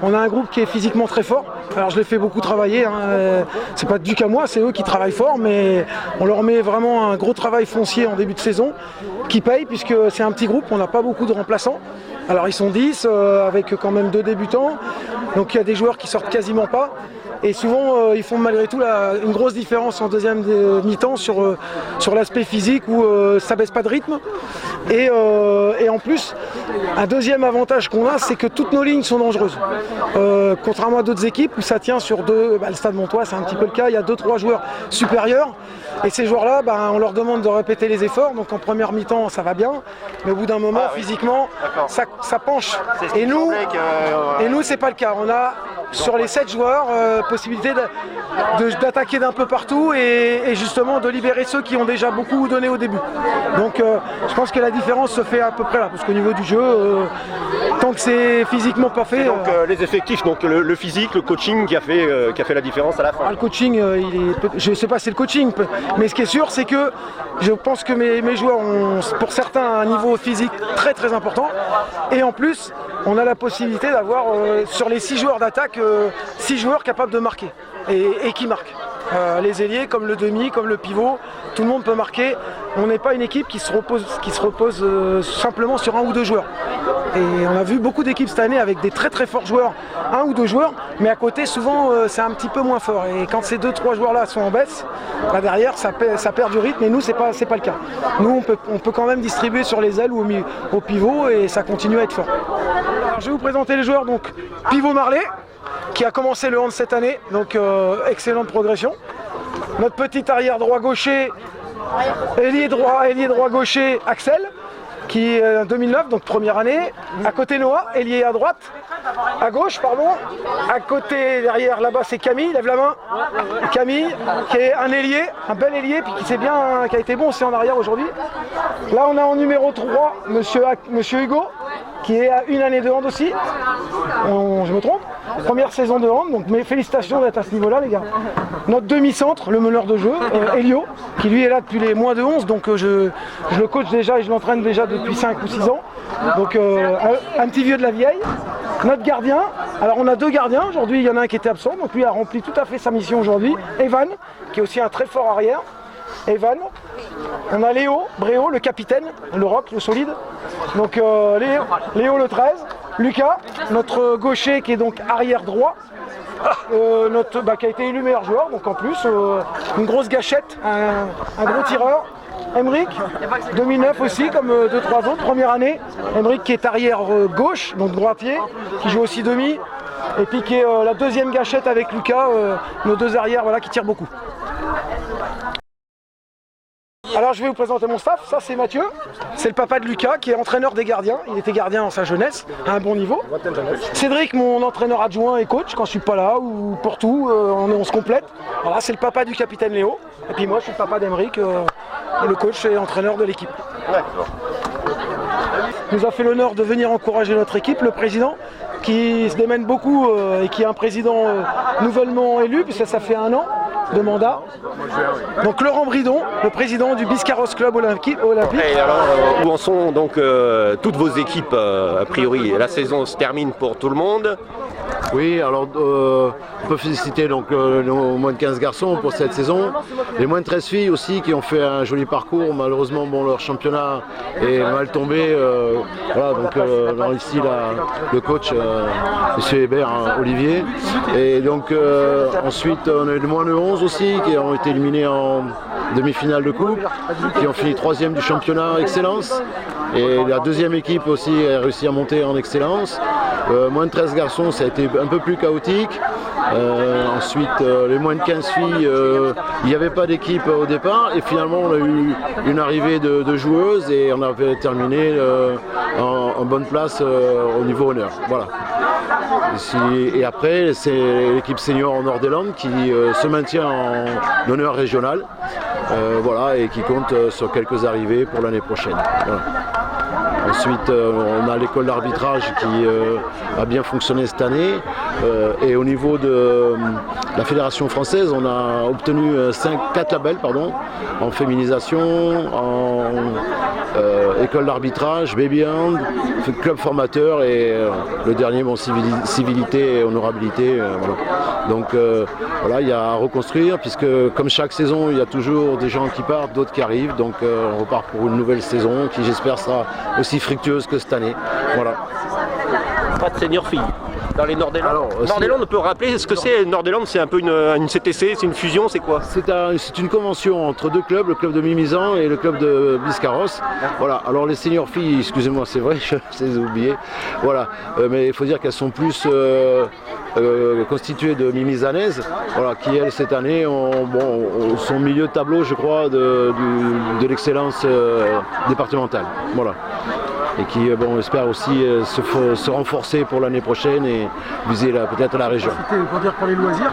On a un groupe qui est physiquement très fort. Alors je les fais beaucoup travailler, hein. C'est pas dû qu'à moi, c'est eux qui travaillent fort, mais on leur met vraiment un gros travail foncier en début de saison qui paye puisque c'est un petit groupe, on n'a pas beaucoup de remplaçants. Alors ils sont 10 avec quand même 2 débutants, donc il y a des joueurs qui sortent quasiment pas. Et souvent, ils font malgré tout une grosse différence en deuxième mi-temps sur l'aspect physique où ça baisse pas de rythme. Et en plus, un deuxième avantage qu'on a, c'est que toutes nos lignes sont dangereuses. Contrairement à d'autres équipes où ça tient sur le Stade Montois, c'est un petit peu le cas, il y a 2-3 joueurs supérieurs. Et ces joueurs-là, on leur demande de répéter les efforts. Donc en première mi-temps, ça va bien. Mais au bout d'un moment, physiquement, ça penche. Et nous, c'est pas le cas. On a sur les 7 joueurs possibilité d'attaquer d'un peu partout et justement de libérer ceux qui ont déjà beaucoup donné au début. Donc je pense que la différence se fait à peu près là, parce qu'au niveau du jeu, tant que c'est physiquement pas fait... Donc les effectifs, donc le physique, le coaching qui a fait la différence à la fin. Le coaching, je ne sais pas si c'est le coaching, mais ce qui est sûr, c'est que je pense que mes joueurs ont pour certains un niveau physique très très important. Et en plus, on a la possibilité d'avoir sur les 6 joueurs d'attaque, 6 joueurs capables de marquer et qui marquent. Les ailiers, comme le demi, comme le pivot, tout le monde peut marquer. On n'est pas une équipe qui se repose simplement sur 1 ou 2 joueurs. Et on a vu beaucoup d'équipes cette année avec des très très forts joueurs, 1 ou 2 joueurs, mais à côté souvent c'est un petit peu moins fort. Et quand ces 2-3 joueurs-là sont en baisse, derrière ça perd du rythme et nous c'est pas le cas. Nous on peut quand même distribuer sur les ailes ou au pivot et ça continue à être fort. Alors, je vais vous présenter les joueurs. Donc pivot Marley, qui a commencé le hand cette année, donc excellente progression. Notre petit arrière droit gaucher, ailier droit gaucher Axel, qui est 2009, donc première année. À côté Noah, ailier à droite, à gauche, pardon. À côté derrière là-bas c'est Camille, lève la main. Camille, qui est un ailier, un bel ailier, puis qui a été bon aussi en arrière aujourd'hui. Là on a en numéro 3 Monsieur Hugo, qui est à 1 année de hand aussi. Je me trompe. Première saison de hand, donc mes félicitations d'être à ce niveau-là, les gars. Notre demi-centre, le meneur de jeu, Elio, qui lui est là depuis les moins de 11, donc je le coach déjà et je l'entraîne déjà depuis 5 ou 6 ans. Donc un petit vieux de la vieille. Notre gardien, alors on a 2 gardiens, aujourd'hui il y en a un qui était absent, donc lui a rempli tout à fait sa mission aujourd'hui. Evan, qui est aussi un très fort arrière. Evan. On a Léo Bréau, le capitaine, le rock, le solide. Donc Léo le 13. Lucas, notre gaucher qui est donc arrière droit. Qui a été élu meilleur joueur, donc en plus une grosse gâchette, un gros tireur. Emeric, 2009 aussi, comme 2-3 autres, première année. Emeric qui est arrière gauche, donc droitier, qui joue aussi demi. Et puis qui est la deuxième gâchette avec Lucas, nos 2 arrières qui tirent beaucoup. Alors je vais vous présenter mon staff, ça c'est Mathieu, c'est le papa de Lucas qui est entraîneur des gardiens, il était gardien dans sa jeunesse, à un bon niveau. Cédric, mon entraîneur adjoint et coach quand je suis pas là, ou pour tout, on se complète. Voilà, c'est le papa du capitaine Léo, et puis moi je suis le papa d'Emeric, le coach et entraîneur de l'équipe. Il nous a fait l'honneur de venir encourager notre équipe, le président, qui se démène beaucoup et qui est un président nouvellement élu, puisque ça fait 1 an de mandat. Donc Laurent Bridon, le président du Biscarrosse Club Olympique. Et alors, où en sont donc toutes vos équipes a priori? La saison se termine pour tout le monde. Oui, alors on peut féliciter donc nos moins de 15 garçons pour cette saison. Les moins de 13 filles aussi qui ont fait un joli parcours. Malheureusement, leur championnat est mal tombé. Voilà, donc ici le coach, M. Hébert, Olivier. Et donc ensuite, on a eu les moins de 11 aussi qui ont été éliminés en demi-finale de coupe, qui ont fini 3e du championnat Excellence. Et la deuxième équipe aussi a réussi à monter en Excellence. Moins de 13 garçons, ça a été un peu plus chaotique. Ensuite, les moins de 15 filles, il n'y avait pas d'équipe au départ. Et finalement, on a eu une arrivée de joueuses et on avait terminé en bonne place au niveau honneur. Voilà. Et après, c'est l'équipe senior en Nord-des-Landes qui se maintient en honneur régional. Voilà, et qui compte sur quelques arrivées pour l'année prochaine. Voilà. Ensuite, on a l'école d'arbitrage qui a bien fonctionné cette année. Et au niveau de la Fédération française, on a obtenu 4 labels en féminisation, école d'arbitrage, baby hand, club formateur et le dernier, civilité et honorabilité. Voilà. Donc voilà, il y a à reconstruire puisque comme chaque saison, il y a toujours des gens qui partent, d'autres qui arrivent. Donc on repart pour une nouvelle saison qui j'espère sera aussi fructueuse que cette année. Voilà. Pas de senior filles dans les Nord-des-Landes. Nord-des-Landes, on peut rappeler ce que c'est. Nord-des-Landes, c'est un peu une CTC, c'est une fusion, c'est quoi? C'est une convention entre deux clubs, le club de Mimizan et le club de Biscarrosse. Voilà. Alors les seniors filles, excusez-moi, c'est vrai, je les ai oubliées. Voilà. Mais il faut dire qu'elles sont plus constituées de Mimizanaises, voilà, qui elles cette année sont milieu de tableau, je crois, de l'excellence départementale. Voilà. Et qui espère aussi se renforcer pour l'année prochaine et viser peut-être la région. Pour dire pour les loisirs.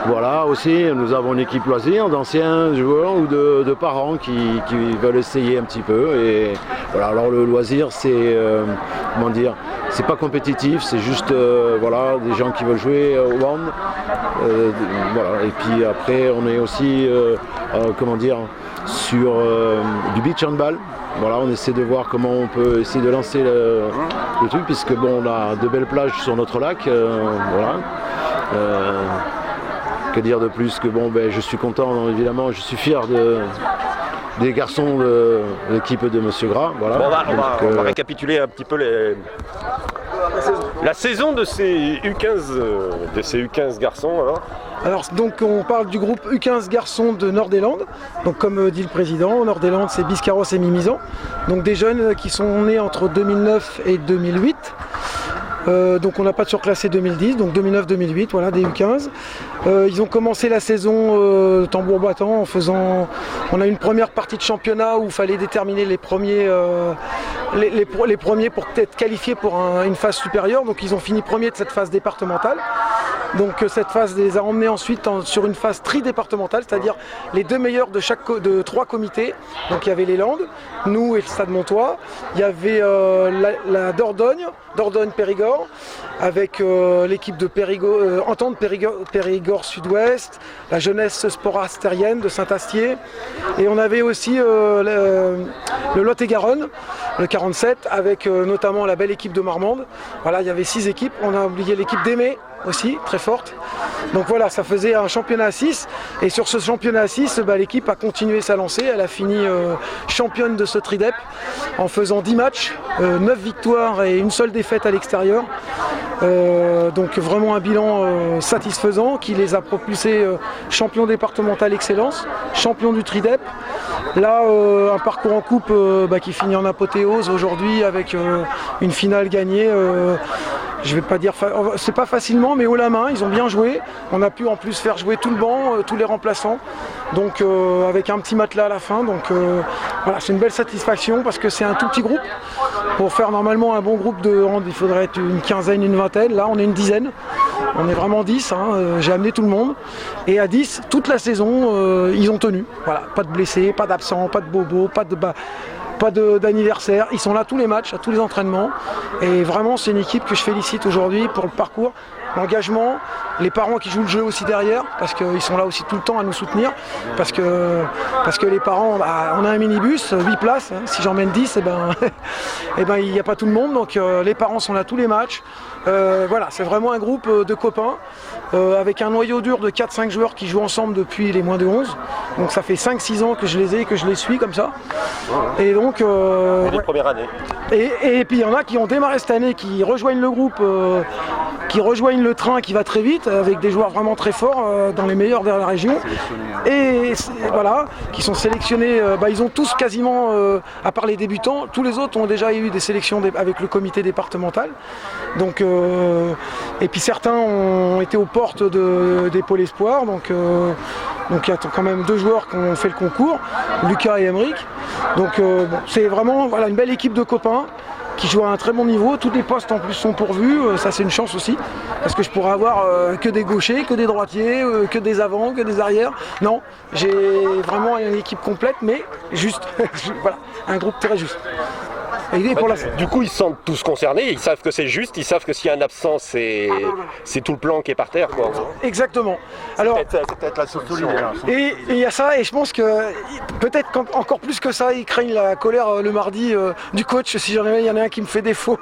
Voilà, aussi, nous avons une équipe loisirs d'anciens joueurs ou de parents qui veulent essayer un petit peu. Et voilà, alors le loisir, c'est c'est pas compétitif, c'est juste des gens qui veulent jouer au hand. Voilà. Et puis après, on est aussi sur du beach handball. Voilà, on essaie de voir comment on peut essayer de lancer le truc, puisque on a de belles plages sur notre lac. Voilà. Que dire de plus que je suis content, évidemment, je suis fier des garçons de l'équipe de Monsieur Gras. Voilà. On va récapituler un petit peu la saison de ces U15 garçons. Alors donc on parle du groupe U15 garçons de Nord-des-Landes. Donc comme dit le président, Nord-des-Landes c'est Biscarrosse et Mimizan. Donc des jeunes qui sont nés entre 2009 et 2008. Donc on n'a pas de surclassé 2010, donc 2009-2008, voilà, des U15. Ils ont commencé la saison tambour battant on a une première partie de championnat où il fallait déterminer les premiers pour être qualifiés pour une phase supérieure. Donc ils ont fini premiers de cette phase départementale. Donc cette phase les a emmenés ensuite sur une phase tri-départementale, c'est-à-dire les deux meilleurs de trois comités. Donc il y avait les Landes, nous et le Stade Montois. Il y avait la Dordogne-Périgord, avec l'équipe de Entente Périgord Sud-Ouest, la jeunesse sporastérienne de Saint-Astier. Et on avait aussi le Lot-et-Garonne, le 47, avec notamment la belle équipe de Marmande. Voilà, il y avait 6 équipes. On a oublié l'équipe d'Aimé aussi, très forte. Donc voilà, ça faisait un championnat à 6. Et sur ce championnat à 6, l'équipe a continué sa lancée. Elle a fini championne de ce Tridep en faisant 10 matchs, 9 victoires et une seule défaite à l'extérieur. Donc vraiment un bilan satisfaisant qui les a propulsés champion départemental excellence, champion du Tridep. Là, un parcours en coupe qui finit en apothéose aujourd'hui avec une finale gagnée. Je vais pas dire, c'est pas facilement, mais haut la main, ils ont bien joué. On a pu en plus faire jouer tout le banc, tous les remplaçants. Donc avec un petit matelas à la fin. Donc voilà, c'est une belle satisfaction parce que c'est un tout petit groupe. Pour faire normalement un bon groupe de hand, il faudrait être une quinzaine, une vingtaine. Là, on est une dizaine. On est vraiment 10. J'ai amené tout le monde. Et à 10, toute la saison, ils ont tenu. Voilà, pas de blessés, pas d'absents, pas de bobos, pas d'anniversaire, ils sont là tous les matchs, à tous les entraînements et vraiment c'est une équipe que je félicite aujourd'hui pour le parcours, l'engagement, les parents qui jouent le jeu aussi derrière parce qu'ils sont là aussi tout le temps à nous soutenir parce que les parents, on a un minibus, 8 places, si j'emmène 10 il n'y a pas tout le monde donc les parents sont là tous les matchs. Voilà, c'est vraiment un groupe de copains avec un noyau dur de 4-5 joueurs qui jouent ensemble depuis les moins de 11. Donc ça fait 5-6 ans que je les ai et que je les suis comme ça. Et donc les premières années. Et puis il y en a qui ont démarré cette année, qui rejoignent le groupe, qui rejoignent le train qui va très vite avec des joueurs vraiment très forts dans les meilleurs de la région. Et voilà, qui sont sélectionnés, ils ont tous quasiment, à part les débutants, tous les autres ont déjà eu des sélections avec le comité départemental. Donc, et puis certains ont été aux portes des pôles espoirs. Donc il y a quand même 2 joueurs qui ont fait le concours, Lucas et Emeric. Donc c'est vraiment une belle équipe de copains qui jouent à un très bon niveau. Tous les postes en plus sont pourvus, ça c'est une chance aussi. Parce que je pourrais avoir que des gauchers, que des droitiers, que des avants, que des arrières. Non, j'ai vraiment une équipe complète, mais juste. Voilà, un groupe très juste. Et pour Du coup, ils se sentent tous concernés, ils savent que c'est juste, ils savent que s'il y a un absent, c'est tout le plan qui est par terre, quoi. Exactement. Alors, c'est peut-être la solution. et il y a ça, et je pense que peut-être encore plus que ça, ils craignent la colère le mardi du coach si jamais il y en a un qui me fait défaut.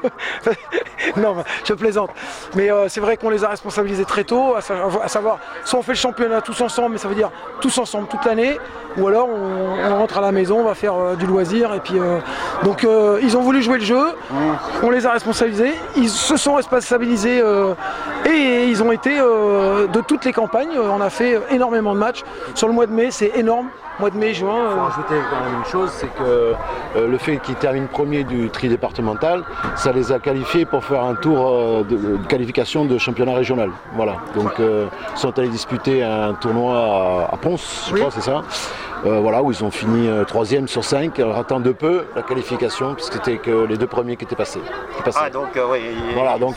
Non, je plaisante. Mais c'est vrai qu'on les a responsabilisés très tôt, à savoir, soit on fait le championnat tous ensemble, mais ça veut dire tous ensemble toute l'année, ou alors on rentre à la maison, on va faire du loisir. Et puis, donc ils ont voulu jouer le jeu, on les a responsabilisés, ils se sont responsabilisés et ils ont été de toutes les campagnes, on a fait énormément de matchs. Sur le mois de mai, c'est énorme. Mois de mai, juin. Il faut rajouter quand même une chose, c'est que le fait qu'ils terminent premier du tri départemental, ça les a qualifiés pour faire un tour de qualification de championnat régional. Voilà. Donc ils sont allés disputer un tournoi à Ponce, je crois, c'est ça. Voilà, où ils ont fini 3e sur 5, ratant de peu la qualification, puisque c'était que les 2 premiers qui étaient passés. Ah, donc oui, voilà, donc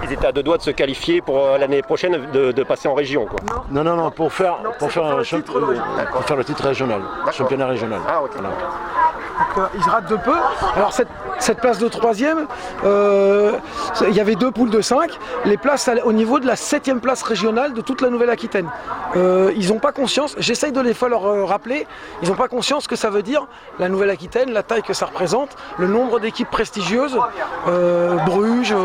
ils étaient à 2 doigts de se qualifier pour l'année prochaine de passer en région, quoi. Non, pour faire le titre régional, championnat régional. Ah, ok. Voilà. Donc, ils ratent de peu. Alors cette place de 3e, il y avait 2 poules de 5. Les places au niveau de la 7e place régionale de toute la Nouvelle-Aquitaine. Ils n'ont pas conscience, j'essaye de les fois leur rappeler, ils n'ont pas conscience que ça veut dire la Nouvelle-Aquitaine, la taille que ça représente, le nombre d'équipes prestigieuses, Bruges,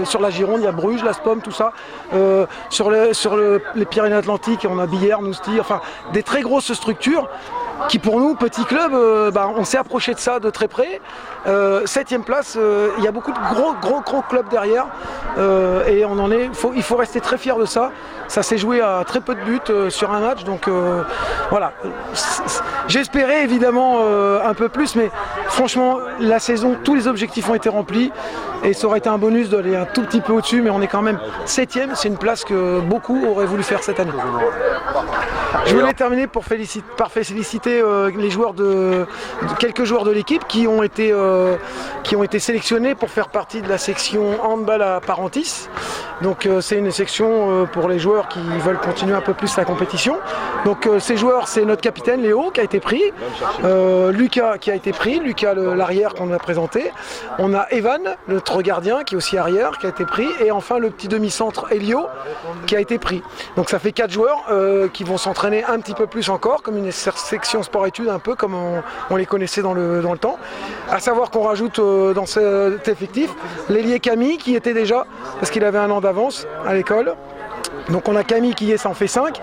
sur la Gironde il y a Bruges, la Spom, tout ça. Sur les Pyrénées-Atlantiques, on a Billère, Nousty, enfin des très grosses structures qui pour nous, petits clubs, on s'est approché de ça de très près. 7e place, il y a beaucoup de gros clubs derrière et il faut rester très fier de ça. Ça s'est joué à très peu de buts sur un match, donc voilà. J'espérais évidemment un peu plus, mais franchement, la saison, tous les objectifs ont été remplis et ça aurait été un bonus d'aller un tout petit peu au-dessus, mais on est quand même 7e, c'est une place que beaucoup auraient voulu faire cette année. Je voulais terminer par féliciter les joueurs quelques joueurs de l'équipe qui ont été sélectionnés pour faire partie de la section handball à Parentis. Donc c'est une section pour les joueurs qui veulent continuer un peu plus la compétition. Donc ces joueurs, c'est notre capitaine Léo qui a été pris, Lucas qui a été pris, Lucas l'arrière qu'on a présenté. On a Evan, notre gardien qui est aussi arrière, qui a été pris, et enfin le petit demi-centre Elio qui a été pris. Donc ça fait 4 joueurs qui vont s'entraîner un petit peu plus encore, comme une section sport-études, un peu comme on les connaissait dans le temps. À savoir qu'on rajoute dans cet effectif l'ailier Camille qui était déjà, parce qu'il avait un an d'avance à l'école. Donc on a Camille qui ça en fait 5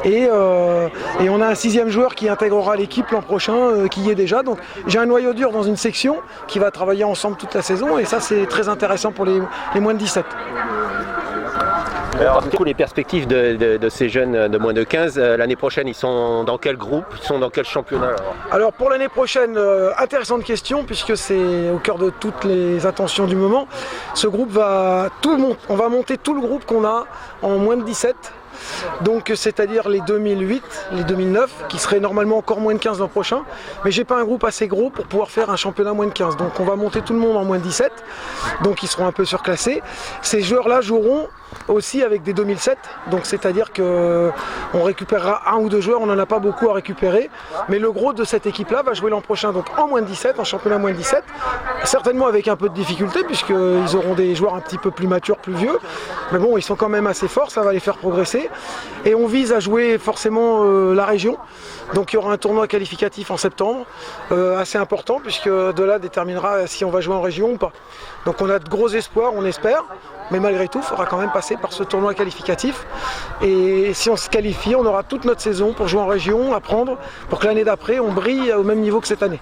et on a un 6e joueur qui intégrera l'équipe l'an prochain qui y est déjà. Donc j'ai un noyau dur dans une section qui va travailler ensemble toute la saison et ça c'est très intéressant pour les moins de 17. Alors, du coup, les perspectives de ces jeunes de moins de 15, l'année prochaine, ils sont dans quel groupe? Ils sont dans quel championnat? Alors pour l'année prochaine, intéressante question puisque c'est au cœur de toutes les attentions du moment. Ce groupe on va monter tout le groupe qu'on a en moins de 17. Donc c'est-à-dire les 2008, les 2009, qui seraient normalement encore moins de 15 l'an prochain. Mais j'ai pas un groupe assez gros pour pouvoir faire un championnat moins de 15. Donc on va monter tout le monde en moins de 17. Donc ils seront un peu surclassés. Ces joueurs-là joueront aussi avec des 2007, donc c'est-à-dire qu'on récupérera 1 ou 2 joueurs, on n'en a pas beaucoup à récupérer, mais le gros de cette équipe-là va jouer l'an prochain donc en moins de 17, en championnat moins de 17, certainement avec un peu de difficulté puisqu'ils auront des joueurs un petit peu plus matures, plus vieux, mais bon, ils sont quand même assez forts, ça va les faire progresser, et on vise à jouer forcément la région, donc il y aura un tournoi qualificatif en septembre, assez important, puisque de là déterminera si on va jouer en région ou pas. Donc on a de gros espoirs, on espère, mais malgré tout, il faudra quand même passer par ce tournoi qualificatif. Et si on se qualifie, on aura toute notre saison pour jouer en région, apprendre, pour que l'année d'après, on brille au même niveau que cette année.